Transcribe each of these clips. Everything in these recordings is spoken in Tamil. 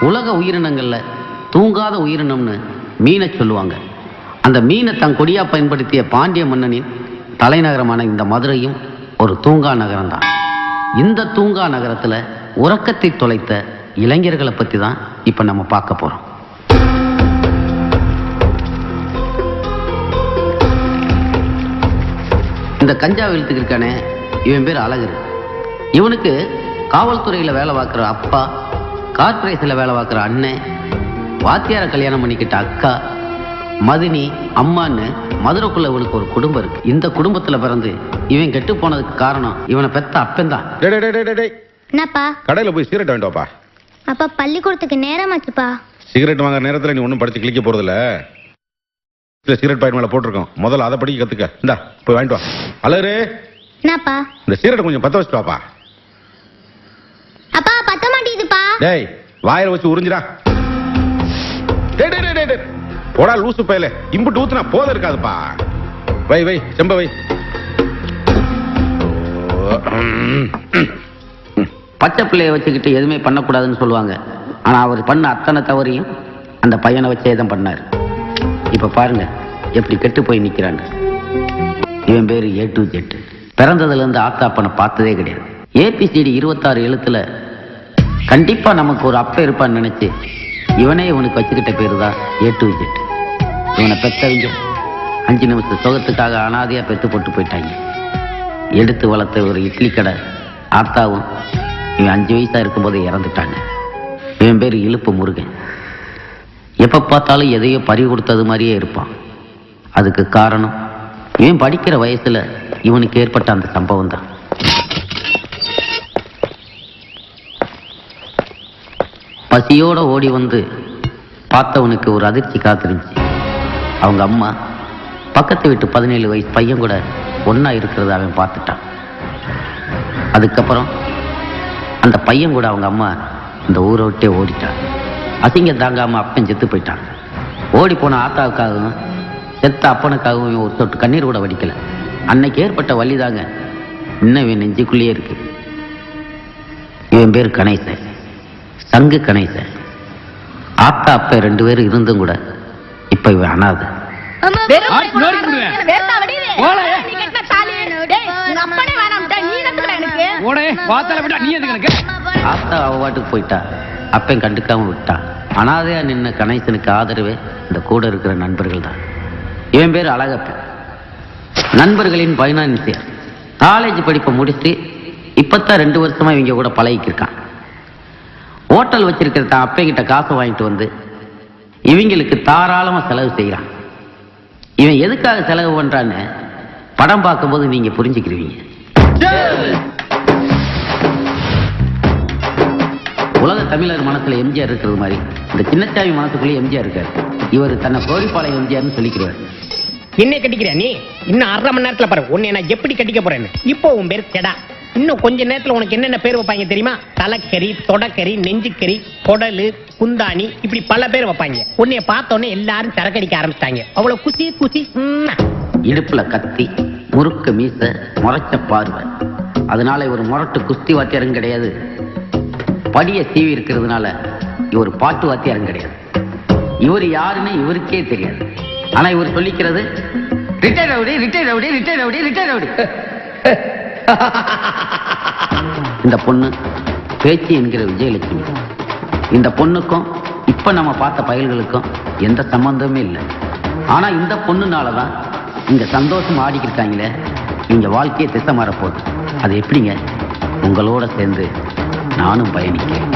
உலக உயிரினங்கள்ல தூங்காத உயிரினம்னு மீனை சொல்லுவாங்க. அந்த மீனை தன் கொடியா பயன்படுத்திய பாண்டிய மன்னனின் தலைநகரமான இந்த மதுரையும் ஒரு தூங்கா நகரம் தான். இந்த தூங்கா நகரத்துல உறக்கத்தை தொலைத்த இளைஞர்களை பத்தி தான் இப்ப நம்ம பார்க்க போறோம். இந்த கஞ்சா இழுத்துக்கிருக்கானே, இவன் பேர் அழகர். இவனுக்கு காவல்துறையில வேலை பார்க்குற அப்பா, கார்பரேஷன்ல வேலை பார்க்குற அண்ணன், வாத்தியார கல்யாணம் பண்ணிக்கிட்ட அக்கா, மதினி அம்மான்னு மதுரைக்குள்ள இவனுக்கு ஒரு குடும்பம் இருக்கு. இந்த குடும்பத்துல பிறந்து இவன் கெட்டு போனதுக்கு காரணம் இவனை பெத்த அப்பந்தான். என்னப்பா கடையில போய் சிகரெட் வாங்கிட்டு வாப்பா. அப்பா பள்ளிக்கூடத்துக்கு நேரமாச்சுப்பா. சிகரெட் வாங்குற நேரத்துல நீ ஒன்றும் படிச்சு கிளிக்க போறதில்ல. சிகரெட் பாக்கெட் மேல போட்டிருக்கோம், முதல்ல அதை படிக்க கத்துக்க. இந்தா போய் வாங்கிட்டு வா. அழகு, என்னப்பா இந்த சிகரெட் கொஞ்சம் பத்த வச்சுட்டு வாப்பா. அப்பா பத்த மாட்டேங்குதுப்பா. டேய் வாயில வச்சு உறிஞ்சிடா. டேய் டேய் டேய் டேய் போடா லூசு பயலே, இம்புட்டு ஊத்துனா போத இருக்காதுப்பா. வை வை செம்ப வை. பச்சை பிள்ளைய வச்சுக்கிட்டு எதுவுமே பண்ணக்கூடாதுன்னு சொல்லுவாங்க. ஆனா அவர் பண்ண அத்தனை தவறையும் அந்த பையனை வச்சே தான் பண்ணாரு. இப்ப பாருங்க எப்படி கெட்டு போய் நிக்கிறாங்க. இவன் பேரு A to Z. பிறந்ததுல இருந்து ஆத்தாப்பனை பார்த்ததே கிடையாது. ABCD 26 எழுத்துல கண்டிப்பா நமக்கு ஒரு அப்ப இருப்பான்னு நினைச்சு இவனே இவனுக்கு வச்சுக்கிட்ட பேரு தான் A to Z. இவனை பெத்தவங்க 5 நிமிஷம் சுகத்துக்காக அனாதையா பெத்து போட்டு போயிட்டாங்க. எடுத்து வளர்த்த ஒரு இட்லி கடை ஆத்தாவும் இவன் 5 வயசா இருக்கும்போதே இறந்துட்டாங்க. இவன் பேர் இழுப்பு முருகன். எப்ப பார்த்தாலும் எதையோ பறி கொடுத்தது மாதிரியே இருப்பான். அதுக்கு காரணம் இவன் படிக்கிற வயசுல இவனுக்கு ஏற்பட்ட அந்த சம்பவம் தான். பசியோட ஓடி வந்து பார்த்தவனுக்கு ஒரு அதிர்ச்சி காத்திருந்துச்சு. அவங்க அம்மா பக்கத்து வீட்டு 17 வயசு பையன் கூட ஒன்னா இருக்கிறத அவன் பார்த்துட்டான். அதுக்கப்புறம் அந்த பையன் கூட அவங்க அம்மா இந்த ஊரை விட்டே ஓடிட்டான். அசிங்கம் தாங்காம அப்பன் செத்து போயிட்டான். ஓடி போன ஆத்தாவுக்காகவும் செத்த அப்பனுக்காகவும் இவன் ஒரு சொட்டு கண்ணீர் கூட வடிக்கல. அன்னைக்கு ஏற்பட்ட வலி தாங்க இன்னும் இவன் நெஞ்சுக்குள்ளேயே இருக்கு. இவன் பேர் கணேசன், சங்கு கணேசன். ஆத்தா அப்ப 2 பேரும் இருந்தும் கூட இப்ப இவன் அனாதை. ஆத்தா அவ பாட்டுக்கு போயிட்டா, அப்பன் கண்டுக்காம விட்டான். அனாதையா நின்ன கணேசனுக்கு ஆதரவே இந்த கூட இருக்கிற நண்பர்கள் தான். இவன் பேர் அழகப்பன். நண்பர்களின் பைனான்சியர். காலேஜ் படிப்பை முடிச்சுட்டு இப்பத்தான் 2 வருஷமா இவங்க கூட பழகிக்கிருக்கான். ஹோட்டல் வச்சிருக்கிற தான் அப்பன் கிட்ட காசு வாங்கிட்டு வந்து இவங்களுக்கு தாராளமா செலவு செய்யறான். இவன் எதுக்காக செலவு பண்றான்னு படம் பார்க்கும்போது நீங்க புரிஞ்சுக்கிருவீங்க. உலக தமிழர் மனசுல எம்ஜிஆர் இருக்கிறது மாதிரி இந்த சின்னச்சாமி மனசுக்குள்ளே எம்ஜிஆர் இருக்காரு. இவர் தன்னை கோழிப்பாளையம் எம்ஜிஆர்னு சொல்லிக்கிறார். என்ன கட்டிக்கிற நீ? இன்னும் 1/2 மணி நேரத்துல பாரு உன்னை நான் எப்படி கட்டிக்க போறேன்னு. இப்போ உன் பேர் செடா. இன்னும் கொஞ்ச நேரத்துல உனக்கு என்னென்ன பேர் வைப்பாங்க தெரியுமா? தலைக்கறி, தொடக்கறி, நெஞ்சுக்கறி, குடலு, குந்தாணி, இப்படி பல பேர் வைப்பாங்க. உன்னைய பார்த்தோன்னே எல்லாரும் சரக்கடிக்க ஆரம்பிச்சிட்டாங்க. அவ்வளவு குசி குசி. இடுப்புல கத்தி, முறுக்கு மீச, முறைச்ச பார்வை. அதனால இவர் முரட்டு குஸ்தி வாத்தியாரும் கிடையாது. படிய சீவி இருக்கிறதுனால இவர் பாட்டு வாத்தியாரும் கிடையாது. இவர் யாருன்னு இவருக்கே தெரியாது. ஆனா இவர் சொல்லிக்கிறது retire rowdy, retire rowdy, retire rowdy, retire rowdy. இந்த பொண்ணு பேச்சு என்கிற விஜயலட்சுமி. இந்த பொண்ணுக்கும் இப்ப நம்ம பார்த்த பயல்களுக்கும் எந்த சம்பந்தமே இல்லை. ஆனா இந்த பொண்ணுனாலதான் இங்க சந்தோஷம் ஆடிக்கிட்டாங்களே. இங்க வாழ்க்கையை திசை மாற போகுது. அது எப்படிங்க? உங்களோட சேர்ந்து நானும் பயணிக்கிறேன்.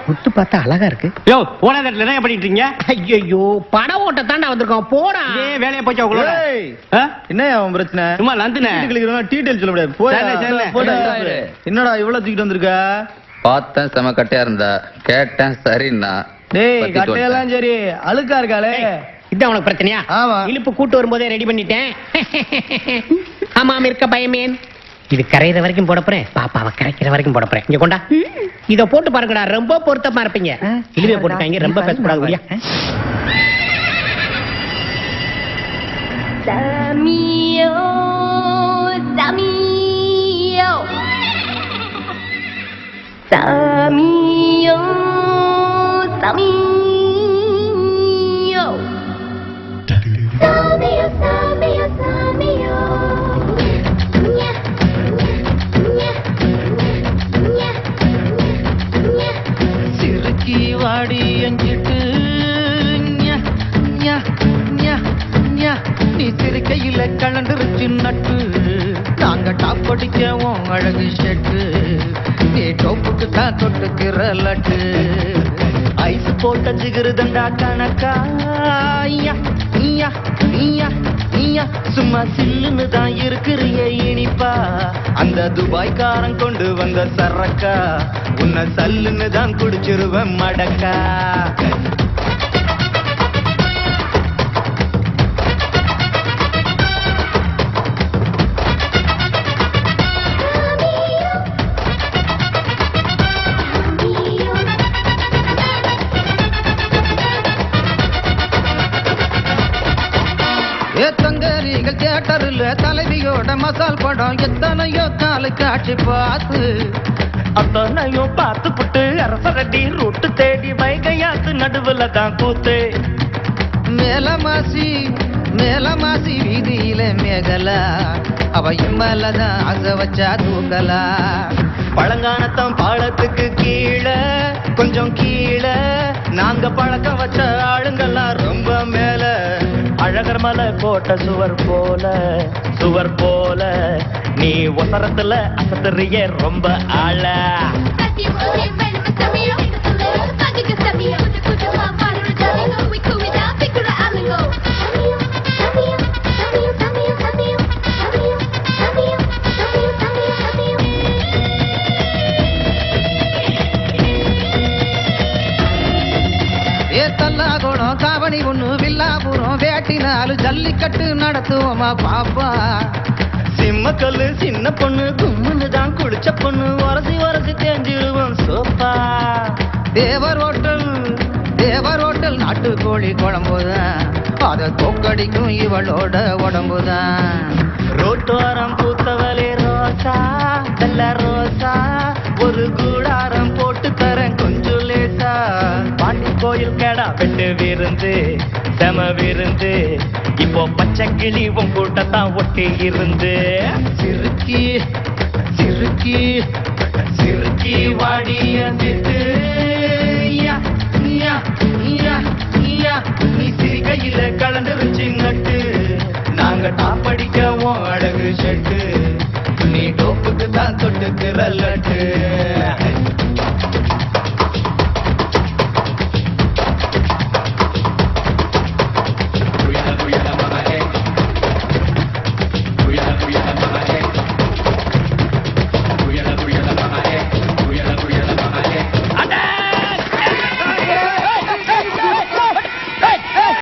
முத்து பார்த்தா அழகா இருக்கு. யோ போன இடத்துல என்ன பண்ணிட்டு இருக்கீங்க? ஐயோ படம் ஓட்ட தாண்டா வந்திருக்கோம். போடா. ஏய் வேலைய போச்சா உங்களோட? என்ன அவன் பிரச்சனை? சும்மா லந்துனே டீடைல் சொல்ல முடியாது. என்னடா இவ்வளவு தூக்கிட்டு வந்திருக்க? பார்த்தேன் செம கட்டையா இருந்தா, கேட்டேன் சரின்னா. டேய் கட்டையெல்லாம் சரி, அழுக்கா இருக்காளே. இதான் உனக்கு பிரச்சனையா? ஆமா. இழுப்பு கூட்டு வரும்போதே ரெடி பண்ணிட்டேன். ஆமாம் இருக்க பயமேன். இது கரையிற வரைக்கும் போட போறேன், பாப்பாவை கரைக்கிற வரைக்கும் போட போறேன். இங்க கொண்டா, இத போட்டு பாருங்கடா, ரொம்ப பொருத்தமா இருப்பீங்க. இழுவே போட்டுட்டாங்க, ரொம்ப பேசக்கூடாது. Samio, Samio, Samio, Samio, Samio, Samio, Samio. Nya, nya, nya, nya, nya. சிறுக்கி வாடி எங்கிட்டு ஞா, ஞா, ஞா, ஞா. நீ சிறுக்கையில கலந்துருச்சு நட்டு நாங்க டாப் அடிக்கவும் அழகு ஷெட்டு நீ டோப்புக்கு தான் தொட்டுக்கிற லட்டு ஐஸ் போட்ட ஜிகிருதண்டா கணக்கா ஐயா, ஐயா, ஐயா, ஐயா. சும்மா சில்லுன்னு தான் இருக்கிறிய இனிப்பா அந்த துபாய்க்காரன் கொண்டு வந்த சரக்கா உன்னை சல்லுன்னு தான் குடிச்சிருவேன் மடக்கா ஏத்தங்கரிகள் தியேட்டர்ல தலைவியோட மசால் படம் எத்தனையோ காலு காட்சி பார்த்து அத்தனையும் பார்த்து புட்டு அரசரடி ரூட்டு தேடி வைகையாத்து நடுவுல தான் கூத்து மேலமாசி வீதியில மேகலா அவ இம்மலதான் அச வச்சா தூக்கலா பழங்கானத்தம் பாலத்துக்கு கீழே கொஞ்சம் கீழே நாங்க பழக்கம் வச்ச ஆளுங்கெல்லாம் ரொம்ப மேல அழகர் மலை கோட்ட சுவர் போல நீ ஒசரத்துல அசத்துறிய ரொம்ப ஆள ஏத்தல்லாகுணம் காவணி ஒண்ணு வில்லாபுரம் வேட்டினாலும் ஜல்லிக்கட்டு நடத்துவோமா பாப்பா சிம்மக்கல்லு சின்ன பொண்ணு கும்முன்னு தான் குடிச்ச பொண்ணு வரசி தேஞ்சிடுவோம் சோப்பா தேவர் ஹோட்டல் நாட்டுக்கோழி குழம்புதான் அத தோக்கடிக்கும் இவளோட உடம்புதான் ரோட்டோரம் பூத்தவளே ரோசா நல்ல ரோசா ஒரு கூடாரம் போட்டு தரேன் கொஞ்சம் லேசா பாண்டி கோயில் கேடா வெட்டு விருந்து செம விருந்து இப்போ பச்சை கிளி உன் கூட்டத்தான் ஒட்டி இருந்து சிறுக்கி வாடி அந்திட்டு நீ சிறுகையில கலந்துருச்சு நட்டு நாங்க டாப் அடிக்கவும் அழகு ஷெட்டு நீ டோப்புக்கு தான் தொட்டுக்கிற லட்டு